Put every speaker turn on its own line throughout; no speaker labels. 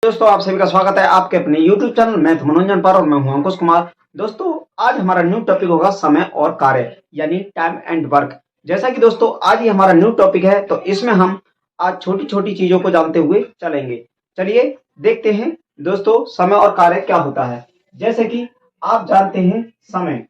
दोस्तों आप सभी का स्वागत है आपके अपने YouTube चैनल मैथ मनोरंजन पर और मैं हूं अंकुश कुमार। दोस्तों आज हमारा न्यू टॉपिक होगा समय और कार्य यानी टाइम एंड वर्क। जैसा कि दोस्तों आज ये हमारा न्यू टॉपिक है तो इसमें हम आज छोटी छोटी चीजों को जानते हुए चलेंगे। चलिए देखते हैं दोस्तों समय और कार्य क्या होता है। जैसे कि आप जानते हैं समय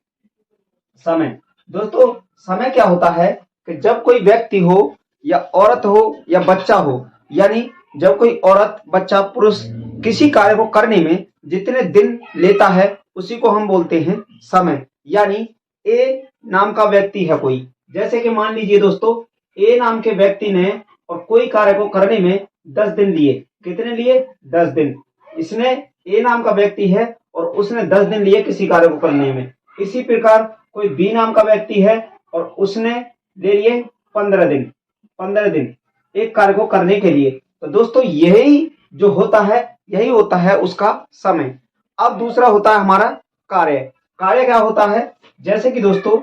समय दोस्तों समय क्या होता है कि जब कोई व्यक्ति हो या औरत हो या बच्चा हो, यानी जब कोई औरत बच्चा पुरुष किसी कार्य को करने में जितने दिन लेता है उसी को हम बोलते हैं समय। यानी ए नाम का व्यक्ति है कोई, जैसे कि मान लीजिए दोस्तों ए नाम के व्यक्ति ने और कोई कार्य को करने में 10 दिन लिए। कितने लिए? 10 दिन। इसने ए नाम का व्यक्ति है और उसने 10 दिन लिए किसी कार्य को करने में। इसी प्रकार कोई बी नाम का व्यक्ति है और उसने ले लिए 15 दिन। 15 दिन एक कार्य को करने के लिए। तो दोस्तों यही जो होता है यही होता है उसका समय। अब दूसरा होता है हमारा कार्य। कार्य क्या होता है? जैसे कि दोस्तों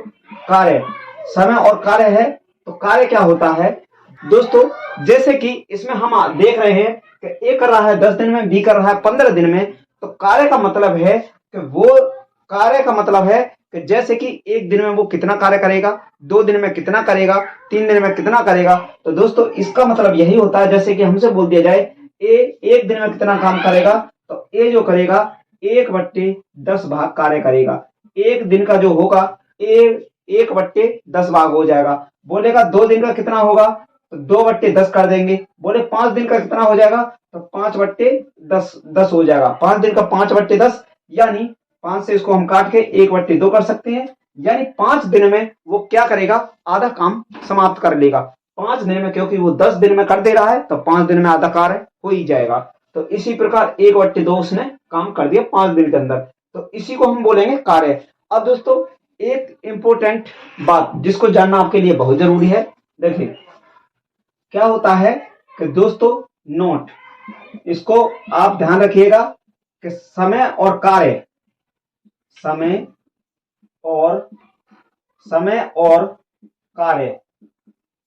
कार्य समय और कार्य है तो कार्य क्या होता है दोस्तों, जैसे कि इसमें हम देख रहे हैं कि ए कर रहा है 10 दिन में, बी कर रहा है 15 दिन में। तो कार्य का मतलब है कि कि जैसे कि एक दिन में वो कितना कार्य करेगा, 2 दिन में कितना करेगा, 3 दिन में कितना करेगा। तो दोस्तों इसका मतलब यही होता है, जैसे कि हमसे बोल दिया जाए ए एक दिन में कितना काम करेगा तो ए जो करेगा 1/10 भाग कार्य करेगा। एक दिन का जो होगा ए 1/10 भाग हो जाएगा। बोलेगा 2 दिन का कितना होगा तो 2/10 कर देंगे। बोले 5 दिन का कितना हो जाएगा तो 5/10 हो जाएगा। 5 दिन का 5/10 यानी 5 से इसको हम काट के 1/2 कर सकते हैं। यानी 5 दिन में वो क्या करेगा, आधा काम समाप्त कर लेगा 5 दिन में, क्योंकि वो 10 दिन में कर दे रहा है तो 5 दिन में आधा कार्य हो ही जाएगा। तो इसी प्रकार 1/2 उसने काम कर दिया 5 दिन के अंदर। तो इसी को हम बोलेंगे कार्य। अब दोस्तों एक इंपॉर्टेंट बात जिसको जानना आपके लिए बहुत जरूरी है, देखिए क्या होता है कि दोस्तों नोट, इसको आप ध्यान रखिएगा कि समय और कार्य समय और कार्य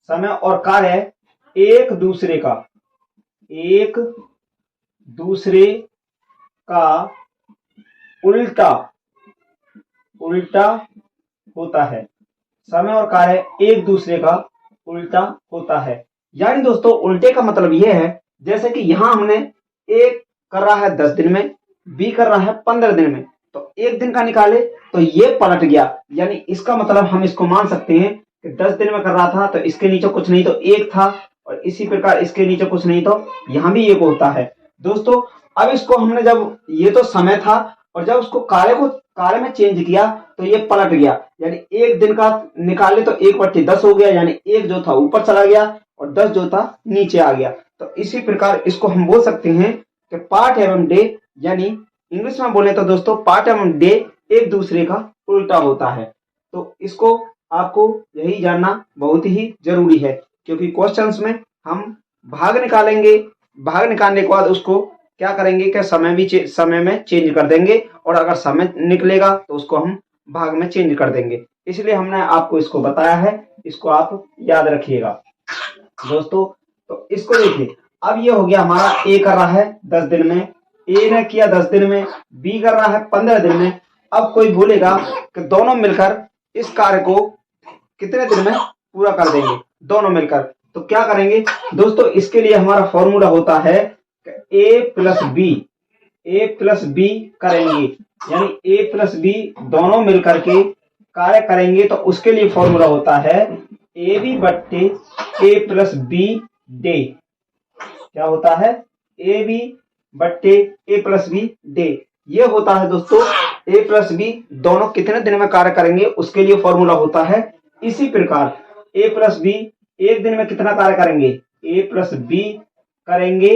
समय और कार्य एक दूसरे का उल्टा होता है। समय और कार्य एक दूसरे का उल्टा होता है। यानी दोस्तों उल्टे का मतलब यह है, जैसे कि यहां हमने ए कर रहा है 10 दिन में, बी कर रहा है 15 दिन में। तो एक दिन का निकाले तो ये पलट गया। यानी इसका मतलब हम इसको मान सकते हैं कि 10 दिन में कर रहा था तो इसके नीचे कुछ नहीं तो एक था, और इसी प्रकार इसके नीचे कुछ नहीं तो यहां भी एक होता है। दोस्तों अब इसको हमने जब ये तो समय था और जब उसको कार्य में चेंज किया तो ये पलट गया। यानी एक दिन का निकाले तो 1/10 हो गया, यानी एक जो था ऊपर चला गया और 10 जो था नीचे आ गया। तो इसी प्रकार इसको हम बोल सकते हैं कि पार्ट एवं डे, यानी इंग्लिश में बोले तो दोस्तों पार्ट एवं डे एक दूसरे का उल्टा होता है। तो इसको आपको यही जानना बहुत ही जरूरी है, क्योंकि क्वेश्चंस में हम भाग निकालेंगे। भाग निकालने के बाद उसको क्या करेंगे कि समय में चेंज कर देंगे, और अगर समय निकलेगा तो उसको हम भाग में चेंज कर देंगे। इसलिए हमने आपको इसको बताया है, इसको आप याद रखिएगा दोस्तों। तो इसको देखिए, अब ये हो गया हमारा ए कर रहा है 10 दिन में, ए ने किया 10 दिन में, बी कर रहा है 15 दिन में। अब कोई बोलेगा कि दोनों मिलकर इस कार्य को कितने दिन में पूरा कर देंगे, दोनों मिलकर। तो क्या करेंगे दोस्तों, इसके लिए हमारा फॉर्मूला होता है कि ए प्लस बी करेंगे, यानी ए प्लस बी दोनों मिलकर के कार्य करेंगे। तो उसके लिए फॉर्मूला होता है ए बी बट्टे ए प्लस बी डे। क्या होता है? ए बी बट्टे ए प्लस बी डे। ये होता है दोस्तों ए प्लस बी दोनों कितने दिन में कार्य करेंगे, उसके लिए फॉर्मूला होता है। इसी प्रकार ए प्लस बी एक दिन में कितना कार्य करेंगे, ए प्लस बी करेंगे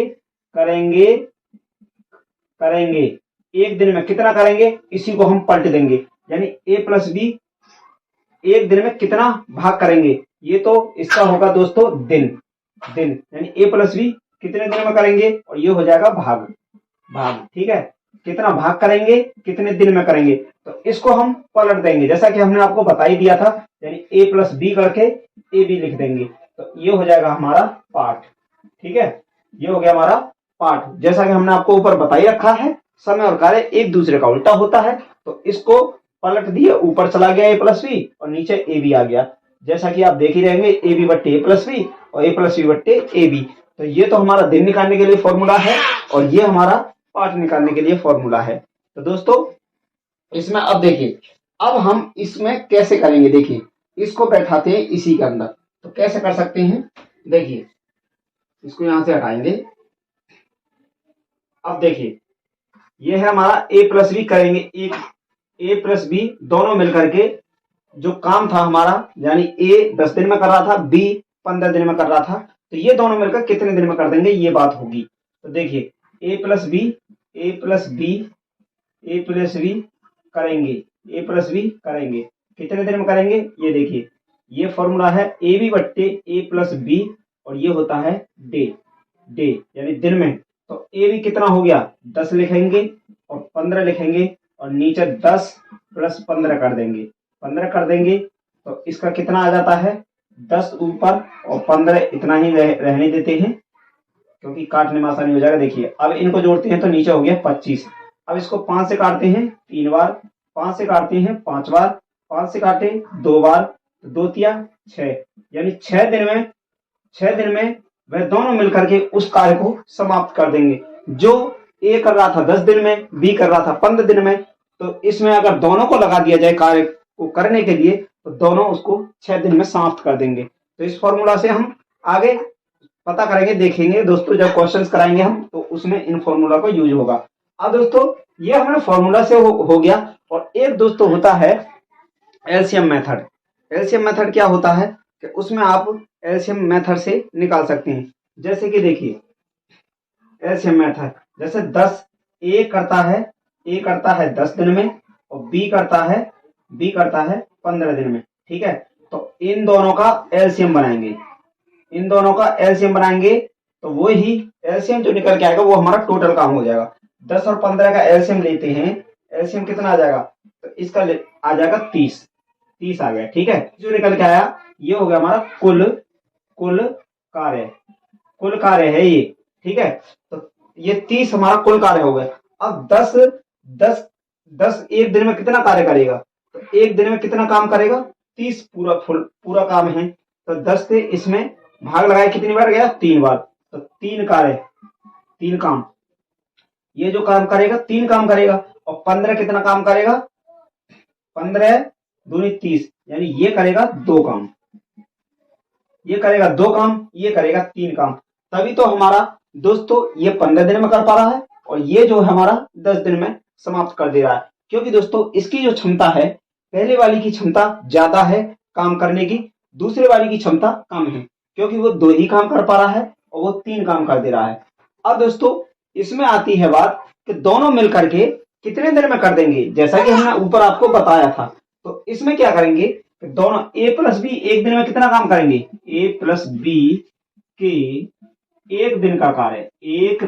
एक दिन में कितना करेंगे, इसी को हम पलट देंगे। यानी ए प्लस बी एक दिन में कितना भाग करेंगे, ये तो इसका होगा दोस्तों दिन। यानी ए प्लस बी कितने दिन में करेंगे, और ये हो जाएगा भाग। ठीक है, कितना भाग करेंगे, कितने दिन में करेंगे। तो इसको हम पलट देंगे, जैसा कि हमने आपको बता ही दिया था। यानी ए प्लस बी करके ए बी लिख देंगे। तो ये हो जाएगा हमारा पार्ट। ठीक है, ये हो गया हमारा पार्ट। जैसा कि हमने आपको ऊपर बता ही रखा है, समय और कार्य एक दूसरे का उल्टा होता है, तो इसको पलट दिए, ऊपर चला गया ए प्लस बी और नीचे ए बी आ गया। जैसा कि आप देख ही रहेंगे, ए बी बट्टे ए प्लस बी और ए प्लस बी बट्टे ए बी। तो ये तो हमारा दिन निकालने के लिए फॉर्मूला है और ये हमारा पार्ट निकालने के लिए फॉर्मूला है। तो दोस्तों इसमें अब देखिए, अब हम इसमें कैसे करेंगे, देखिए इसको बैठाते हैं इसी के अंदर। तो कैसे कर सकते हैं, देखिए इसको यहां से हटाएंगे। अब देखिए ये है हमारा ए प्लस बी, करेंगे एक ए प्लस बी दोनों मिलकर के जो काम था हमारा, यानी ए 10 दिन में कर रहा था, बी 15 दिन में कर रहा था, तो ये दोनों मिलकर कितने दिन में कर देंगे, ये बात होगी। तो देखिए ए प्लस बी ए प्लस बी ए प्लस बी करेंगे, ए प्लस बी करेंगे, कितने दिन में करेंगे, ये देखिए ये फॉर्मूला है ए बी बट्टे ए प्लस बी और ये होता है डे, डे यानी दिन में। तो ए बी कितना हो गया, 10 लिखेंगे और 15 लिखेंगे और नीचे 10 प्लस 15 कर देंगे, 15 कर देंगे तो इसका कितना आ जाता है, 10 ऊपर और 15 इतना ही रहने देते हैं क्योंकि काटने में आसानी हो जाएगा। देखिए अब इनको जोड़ते हैं तो नीचे हो गया 25। अब इसको 5 से काटते हैं 3 बार, 5 से काटते हैं 5 बार, 5 से काटे 2 बार, तो 2 तिया 6, यानी 6 दिन में वह दोनों मिलकर के उस कार्य को समाप्त कर देंगे। जो ए कर रहा था 10 दिन में, बी कर रहा था 15 दिन में, तो इसमें अगर दोनों को लगा दिया जाए कार्य को करने के लिए तो दोनों उसको 6 दिन में समाप्त कर देंगे। तो इस फॉर्मूला से हम आगे पता करेंगे, देखेंगे दोस्तों जब क्वेश्चंस कराएंगे हम तो उसमें इन फॉर्मूला को यूज होगा। अब दोस्तों ये हमारे फॉर्मूला से हो गया। और एक दोस्तों होता है एलसीएम मेथड। एलसीएम मेथड क्या होता है कि उसमें आप एलसीएम मेथड से निकाल सकते हैं। जैसे कि देखिए एलसीएम मेथड, जैसे 10 ए करता है 10 दिन में और बी करता है 15 दिन में, ठीक है। तो इन दोनों का एलसीएम बनाएंगे, तो वो ही एलसीएम जो निकल के आएगा वो हमारा टोटल काम हो जाएगा। 10 और 15 का एलसीएम लेते हैं, एलसीएम कितना आ जाएगा, तो इसका आ जाएगा 30 आ गया, ठीक है। जो निकल के आया ये हो गया हमारा कुल कार्य है ये, ठीक है। तो ये 30 हमारा कुल कार्य हो गया। अब 10 एक दिन में कितना कार्य करेगा, तो एक दिन में कितना काम करेगा, 30 पूरा काम है। तो 10 से इसमें भाग लगाए कितनी बार गया, 3 बार, तो 3 काम, ये जो काम करेगा 3 काम करेगा। और 15 कितना काम करेगा, 15 दूनी 30, यानी ये करेगा 2 काम, ये करेगा 2 काम, ये करेगा 3 काम। तभी तो हमारा दोस्तों ये 15 दिन में कर पा रहा है और ये जो हमारा 10 दिन में समाप्त कर दे रहा है। क्योंकि दोस्तों इसकी जो क्षमता है, पहले वाली की क्षमता ज्यादा है काम करने की, दूसरे वाली की क्षमता कम है, क्योंकि वो 2 ही काम कर पा रहा है और वो 3 काम कर दे रहा है। अब दोस्तों इसमें आती है बात कि दोनों मिलकर के कितने दिन में कर देंगे। जैसा कि हमने ऊपर आपको बताया था, तो इसमें क्या करेंगे कि दोनों ए प्लस बी एक दिन में कितना काम करेंगे, ए प्लस बी के एक दिन का कार्य, एक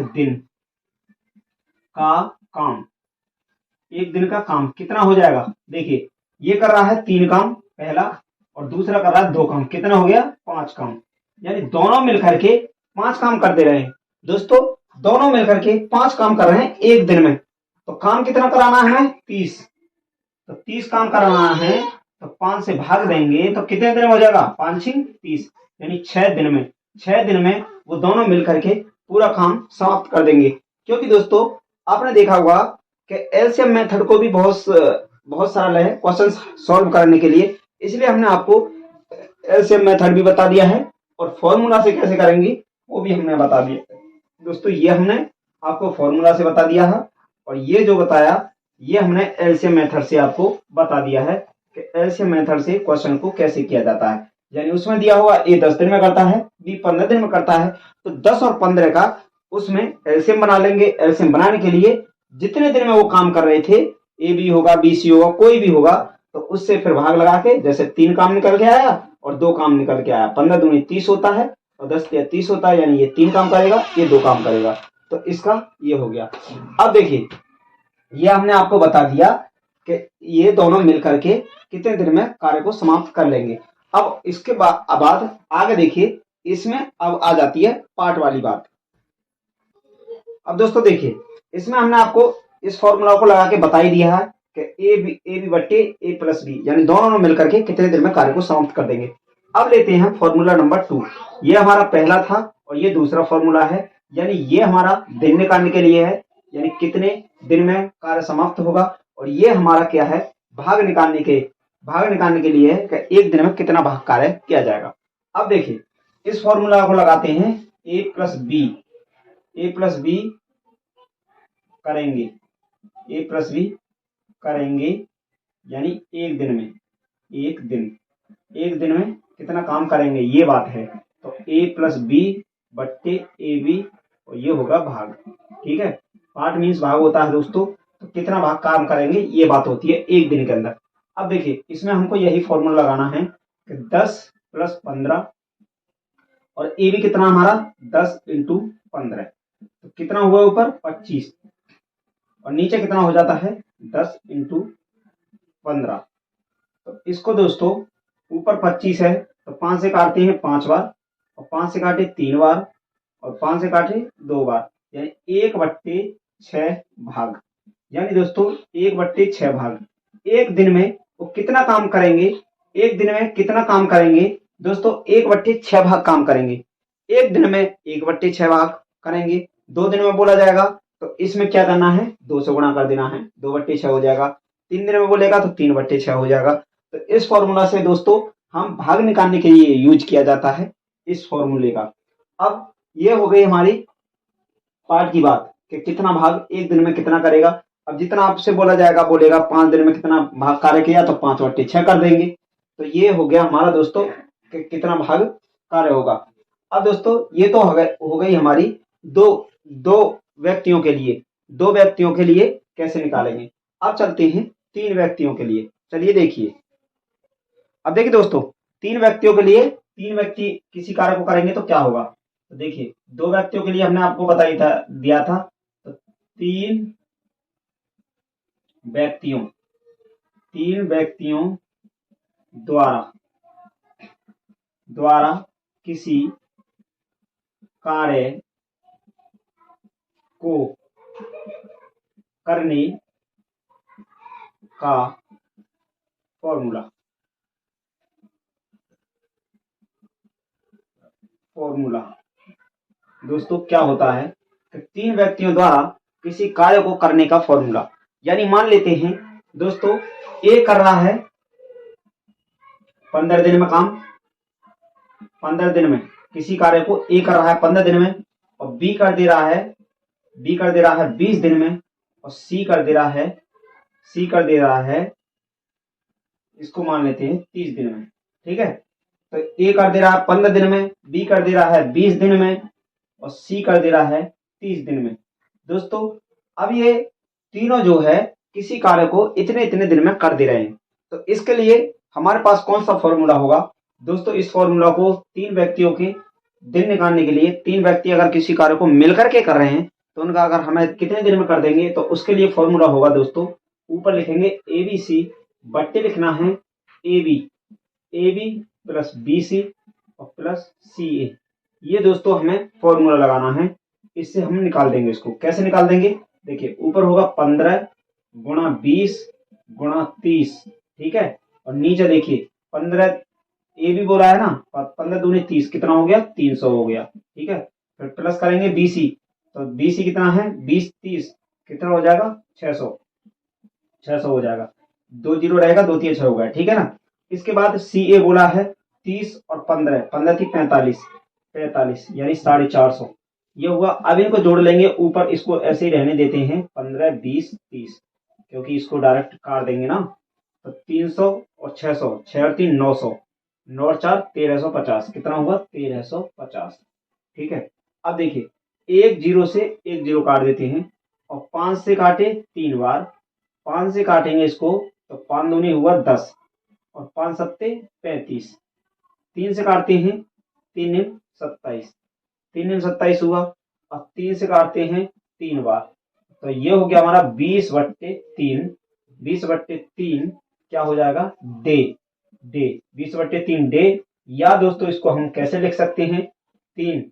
दिन का काम कितना हो जाएगा। देखिए ये कर रहा है 3 काम पहला और दूसरा कर रहा है 2 काम, कितना हो गया 5 काम, यानी दोनों मिलकर के 5 काम कर दे रहे हैं। दोस्तों दोनों मिलकर के 5 काम कर रहे हैं एक दिन में, तो काम कितना कराना है 30, तो 30 काम कराना है, तो 5 से भाग देंगे तो कितने दिन में हो जाएगा, 5 6 30, यानी 6 दिन में वो दोनों मिलकर के पूरा काम समाप्त कर देंगे। क्योंकि दोस्तों आपने देखा होगा कि एलसीएम मेथड को भी बहुत सरल है क्वेश्चन सॉल्व करने के लिए, इसलिए हमने आपको एलसीएम मेथड भी बता दिया है और फॉर्मूला से कैसे करेंगे वो भी हमने बता दिया। दोस्तों ये हमने आपको फॉर्मूला से बता दिया है और ये जो बताया ये हमने एलसीएम मेथड से आपको बता दिया है कि एलसीएम मेथड से क्वेश्चन को कैसे किया जाता है। यानी उसमें दिया हुआ ए 10 दिन में करता है, बी 15 दिन में करता है, तो 10 और 15 का उसमें एलसीएम बना लेंगे। एलसीएम बनाने के लिए जितने दिन में वो काम कर रहे थे, ए बी होगा बी सी होगा कोई भी होगा, तो उससे फिर भाग लगा के, जैसे 3 काम निकल के आया और 2 काम निकल के आया, 15 दूनी 30 होता है और 10 या 30 होता है, यानी ये 3 काम करेगा ये 2 काम करेगा, तो इसका ये हो गया। अब देखिए ये हमने आपको बता दिया कि ये दोनों मिलकर के कितने दिन में कार्य को समाप्त कर लेंगे। अब इसके बाद आगे देखिए, इसमें अब आ जाती है पार्ट वाली बात। अब दोस्तों देखिए, इसमें हमने आपको इस फॉर्मूला को लगा के बता ही दिया है कि ए बी बट्टे ए प्लस बी, यानी दोनों ने मिलकर के कितने दिन में कार्य को समाप्त कर देंगे। अब लेते हैं फॉर्मूला नंबर 2। ये हमारा पहला था और ये दूसरा फॉर्मूला है, यानी ये हमारा दिन निकालने के लिए है, यानी कितने दिन में कार्य समाप्त होगा। और ये हमारा क्या है, भाग निकालने के लिए है कि एक दिन में कितना भाग कार्य किया जाएगा। अब देखिए, इस फॉर्मूला को लगाते हैं ए प्लस बी करेंगे, ए प्लस बी करेंगे, यानी एक दिन में कितना काम करेंगे, ये बात है। तो ए प्लस बी बट्टे ए बी, और ये होगा भाग। ठीक है, पार्ट मीन्स भाग होता है दोस्तों, तो कितना भाग काम करेंगे ये बात होती है एक दिन के अंदर। अब देखिए, इसमें हमको यही फॉर्मूला लगाना है कि 10 + 15, और ए बी कितना हमारा 10 × 15, तो कितना हुआ ऊपर 25, और नीचे कितना हो जाता है 10 × 15। तो इसको दोस्तों, ऊपर 25 है तो 5 से काटते हैं 5 बार, और 5 से काटे 3 बार, और 5 से काटे 2 बार, यानी 1/6 भाग। यानी दोस्तों 1/6 भाग एक दिन में वो कितना काम करेंगे, एक दिन में कितना काम करेंगे दोस्तों, 1/6 भाग काम करेंगे। एक दिन में 1/6 भाग करेंगे, 2 दिन में बोला जाएगा तो इसमें क्या करना है, 2 से गुणा कर देना है, 2/6 हो जाएगा। 3 दिन में बोलेगा तो 3/6 हो जाएगा। तो इस फॉर्मूला से दोस्तों हम भाग निकालने के लिए यूज किया जाता है इस फॉर्मूले का। अब ये हो गई हमारी पार्ट की बात कि कितना भाग एक दिन में कितना करेगा। अब जितना आपसे बोलेगा 5 दिन में कितना भाग कार्य किया, तो 5/6 कर देंगे। तो ये हो गया हमारा दोस्तों कि कितना भाग कार्य होगा। अब दोस्तों ये तो हो गई हमारी दो व्यक्तियों के लिए कैसे निकालेंगे। अब चलते हैं 3 व्यक्तियों के लिए। चलिए देखिए, अब देखिए दोस्तों, 3 व्यक्तियों के लिए 3 व्यक्ति किसी कार्य को करेंगे तो क्या होगा। तो देखिए, 2 व्यक्तियों के लिए हमने आपको दिया था, तो 3 व्यक्तियों द्वारा किसी कार्य को करने का फॉर्मूला दोस्तों क्या होता है कि 3 व्यक्तियों द्वारा किसी कार्य को करने का फॉर्मूला। यानी मान लेते हैं दोस्तों, ए कर रहा है 15 दिन में काम, 15 दिन में किसी कार्य को ए कर रहा है 15 दिन में, और बी कर दे रहा है 20 दिन में, और सी कर दे रहा है इसको मान लेते हैं 30 दिन में। ठीक है, तो ए कर दे रहा है 15 दिन में, बी कर दे रहा है 20 दिन में, और सी कर दे रहा है 30 दिन में। दोस्तों अब ये तीनों जो है किसी कार्य को इतने दिन में कर दे रहे हैं, तो इसके लिए हमारे पास कौन सा फॉर्मूला होगा दोस्तों। इस फॉर्मूला को 3 व्यक्तियों के दिन निकालने के लिए, 3 व्यक्ति अगर किसी कार्य को मिलकर के कर रहे हैं तो उनका अगर हमें कितने दिन में कर देंगे, तो उसके लिए फॉर्मूला होगा दोस्तों, ऊपर लिखेंगे ABC बट्टे लिखना है AB प्लस BC और प्लस CA। ये दोस्तों हमें फॉर्मूला लगाना है, इससे हम निकाल देंगे। इसको कैसे निकाल देंगे, देखिए ऊपर होगा 15 × 20 × 30, ठीक है, और नीचे देखिए 15 ए भी बोला है ना, 15 दूनी 30, कितना हो गया 300 हो गया। ठीक है, फिर प्लस करेंगे BC, तो BC कितना है 20 30, कितना हो जाएगा 600 हो जाएगा। 2 जीरो रहेगा, 2 3 6 हो गया। ठीक है ना, इसके बाद CA बोला है 30 और 15 थी 45 यानी 450 ये हुआ। अब इनको जोड़ लेंगे, ऊपर इसको ऐसे ही रहने देते हैं 15 20 30, क्योंकि इसको डायरेक्ट काट देंगे ना। तो 300 और 600, 6 और 3 900, 9 और 4 1350, कितना हुआ 1350। ठीक है, अब देखिए 1 जीरो से 1 जीरो काट देते हैं, और 5 से काटे 3 बार, 5 से काटेंगे इसको तो 5 दूनी हुआ 10, और 5 सत्ते 35, 3 से काटते हैं 3 × 27, 3 × 27 हुआ, और 3 से काटते हैं 3 बार, तो ये हो गया हमारा 20/3। 20/3 क्या हो जाएगा डे 20/3 डे। या दोस्तों इसको हम कैसे लिख सकते हैं, 3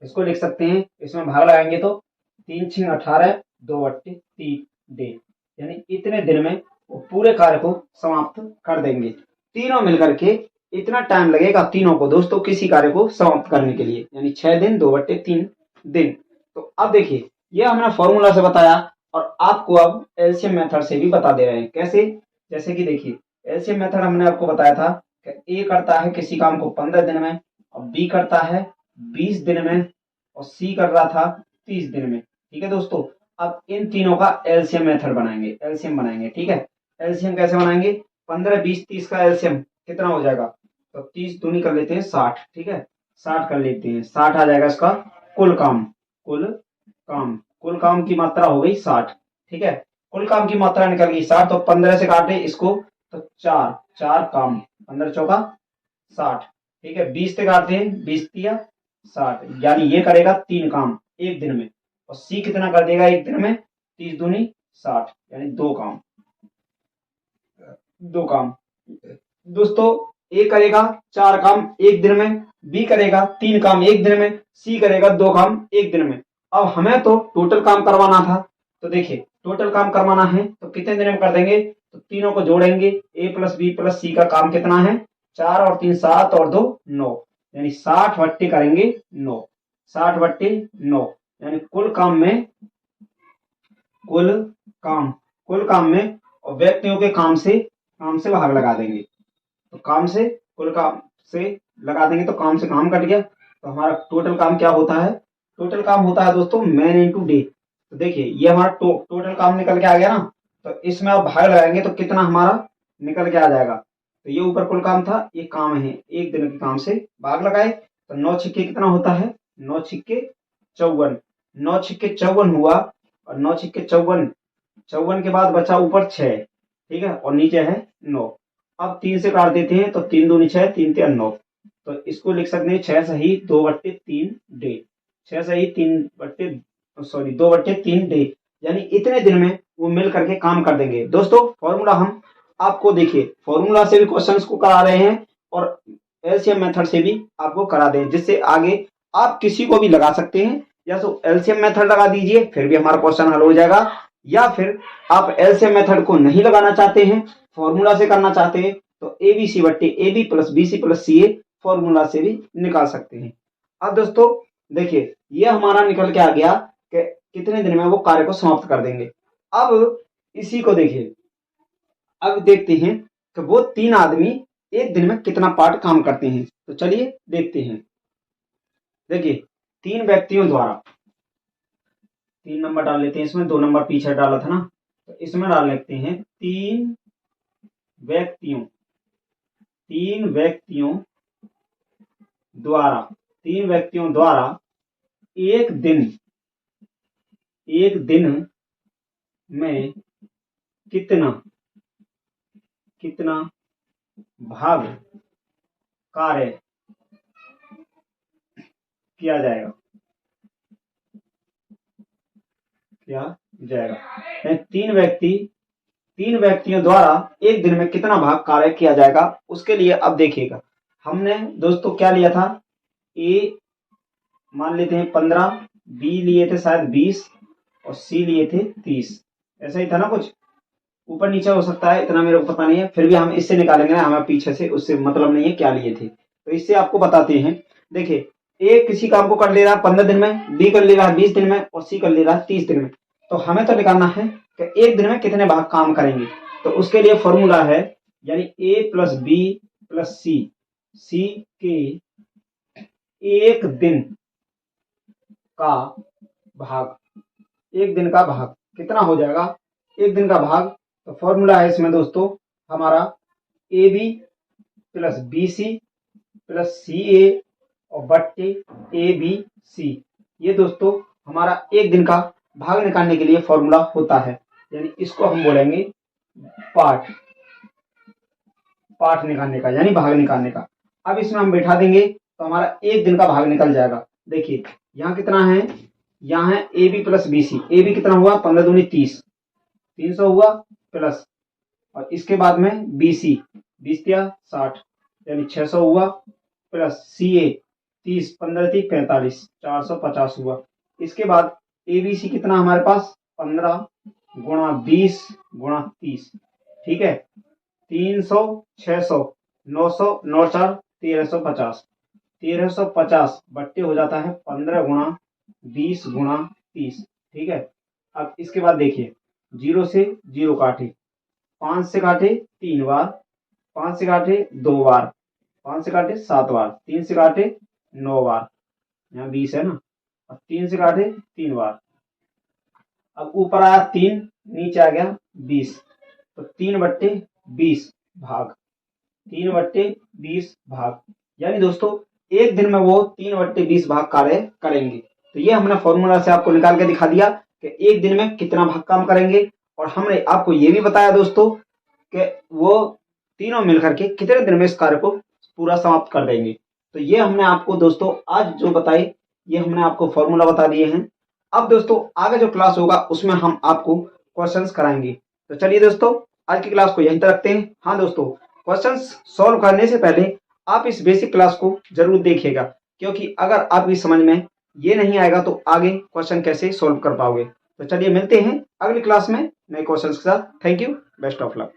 इसको लिख सकते हैं, इसमें भाग लगाएंगे तो 3 6 18, 2/3 डे, यानी इतने दिन में वो पूरे कार्य को समाप्त कर देंगे। तीनों मिलकर के इतना टाइम लगेगा तीनों को दोस्तों किसी कार्य को समाप्त करने के लिए, यानी 6 दिन 2/3 दिन। तो अब देखिए ये हमने फॉर्मूला से बताया और आपको अब एलसीएम मेथड से भी बता दे रहे हैं। कैसे? जैसे कि देखिए एलसीएम मेथड हमने आपको बताया था कि ए करता है किसी काम को 15 दिन में और बी करता है 20 दिन में और सी कर रहा था 30 दिन में। ठीक है दोस्तों, अब इन तीनों का एलसीएम मेथड बनाएंगे, एलसीएम बनाएंगे। ठीक है, एलसीएम कैसे बनाएंगे? 15 20 30 का एलसीएम कितना हो जाएगा? तो 30 दूनी कर लेते हैं 60। ठीक है, 60 कर लेते हैं, 60 आ जाएगा इसका कुल काम। कुल काम की मात्रा हो गई 60। ठीक है, कुल काम की मात्रा निकल गई 60, तो 15 से काटे इसको तो 4 4 काम, 15 चौका 60। ठीक है, 20 से काटते हैं, 20 तिया 60, यानी ये करेगा 3 काम एक दिन में। और सी कितना कर देगा एक दिन में? 30 दूनी 60, यानी 2 काम। 2 काम दोस्तों, ए करेगा 4 काम एक दिन में, बी करेगा 3 काम एक दिन में, सी करेगा 2 काम एक दिन में। अब हमें तो टोटल काम करवाना था, तो देखिए टोटल काम करवाना है तो कितने दिन में कर देंगे? तो तीनों को जोड़ेंगे, ए प्लस बी प्लस सी का काम कितना है? 4 और 3 7 और 2 9, यानी 60 बट्टे करेंगे 9, 60 बट्टे 9, यानी कुल काम में और व्यक्तियों के काम से भाग लगा देंगे। तो काम से कुल काम से लगा देंगे तो काम से काम कट गया, तो हमारा टोटल काम क्या होता है? टोटल काम होता है दोस्तों मैन इंटू डे। तो देखिए ये हमारा टोटल काम निकल के आ गया ना, तो इसमें आप भाग लगाएंगे तो कितना हमारा निकल के आ जाएगा? तो ये ऊपर कुल काम था, ये काम है एक दिन के काम से भाग लगाए, तो 9 छिक्के कितना होता है? 9 छिक्के 54, 9 छिक्के 54 हुआ, और 9 छिक्के 54, 54 के बाद बचा ऊपर 6। ठीक है, और नीचे है 9। अब 3 से काट देते हैं, तो 3 दूनी 6, 3 तिया 9, तो इसको लिख सकते हैं 6 सही 2/3 डे, 6 सही 2/3 डे, यानी इतने दिन में वो मिल करके काम कर देंगे। दोस्तों फॉर्मूला हम आपको देखिए फॉर्मूला से भी क्वेश्चंस को करा रहे हैं और एलसीएम मेथड से भी आपको करा दें, जिससे आगे आप किसी को भी लगा सकते हैं, या तो एलसीएम मेथड लगा दीजिए फिर भी हमारा क्वेश्चन हल हो जाएगा, या फिर आप एलसीएम मेथड को नहीं लगाना चाहते हैं, फॉर्मूला से करना चाहते हैं, तो एबीसी बट्टे AB plus BC plus C a formula से भी निकाल सकते हैं। अब दोस्तों देखिए ये हमारा निकल के आ गया कि कितने दिन में वो कार्य को समाप्त कर देंगे। अब इसी को देखिए, अब देखते हैं कि वो 3 आदमी एक दिन में कितना पार्ट काम करते हैं। तो चलिए देखते हैं। देखिए 3 व्यक्तियों द्वारा, 3 नंबर डाल लेते हैं इसमें, 2 नंबर पीछे डाला था ना, तो इसमें डाल लेते हैं 3 व्यक्तियों द्वारा एक दिन में कितना भाग कार्य किया जाएगा। तीन व्यक्तियों द्वारा एक दिन में कितना भाग कार्य किया जाएगा, उसके लिए अब देखिएगा हमने दोस्तों क्या लिया था? ए मान लेते हैं 15, बी लिए थे शायद 20 और सी लिए थे 30, ऐसा ही था ना, कुछ ऊपर नीचे हो सकता है, इतना मेरे को पता नहीं है, फिर भी हम इससे निकालेंगे ना, हमें पीछे से उससे मतलब नहीं है क्या लिए थे, तो इससे आपको बताते हैं। देखिए ए किसी काम को कर ले रहा है 15 दिन में, बी कर ले रहा है 20 दिन में और सी कर ले रहा है 30 दिन में, तो हमें तो निकालना है कि एक दिन में कितने भाग काम करेंगे। तो उसके लिए फॉर्मूला है, यानी ए प्लस बी प्लस सी के एक दिन का भाग कितना हो जाएगा? एक दिन का भाग, तो फॉर्मूला है इसमें दोस्तों हमारा A B plus B C plus C A और बट्टे ए बी सी। ये दोस्तों हमारा एक दिन का भाग निकालने के लिए फॉर्मूला होता है, यानी इसको हम बोलेंगे पार्ट निकालने का, यानी भाग निकालने का। अब इसमें हम बैठा देंगे तो हमारा एक दिन का भाग निकल जाएगा। देखिए यहाँ कितना है? यहाँ है A B plus B C, A B कितना हुआ? 15 दूनी 30, 300 हुआ प्लस, और इसके बाद में बी सी 20 या 60, यानी 600 हुआ प्लस सी ए 30 15 30 45 450 हुआ। इसके बाद ABC कितना हमारे पास 15 गुणा 20 गुणा 30, ठीक है। 300, 600, 900, 9 4 1350, 1350 बट्टे हो जाता है 15 गुणा 20 गुणा 30, ठीक है। अब इसके बाद देखिए, 0 से 0 काटे, 5 से काटे 3 बार, 5 से काटे 2 बार, 5 से काटे 7 बार, 3 से काटे 9 बार, यहाँ 20 है ना, और 3 से काटे 3 बार। अब ऊपर आया 3, नीचे आ गया 20, तो 3/20 भाग, 3/20 भाग, यानी दोस्तों एक दिन में वो 3/20 भाग कार्य करेंगे। तो ये हमने फॉर्मूला से आपको निकाल के दिखा दिया कि एक दिन में कितना भाग काम करेंगे, और हमने आपको ये भी बताया दोस्तों कि वो तीनों मिलकर के कितने दिन में इस कार्य को पूरा समाप्त कर देंगे। तो ये हमने आपको दोस्तों आज जो बताए, ये हमने आपको फॉर्मूला बता दिए हैं। अब दोस्तों आगे जो क्लास होगा उसमें हम आपको क्वेश्चंस कराएंगे। तो चलिए दोस्तों आज की क्लास को यहीं तक रखते हैं। हाँ दोस्तों, क्वेश्चंस सॉल्व करने से पहले आप इस बेसिक क्लास को जरूर देखिएगा, क्योंकि अगर आपकी समझ में ये नहीं आएगा तो आगे क्वेश्चन कैसे सॉल्व कर पाओगे। तो चलिए मिलते हैं अगली क्लास में नए क्वेश्चंस के साथ। Thank you, best of luck.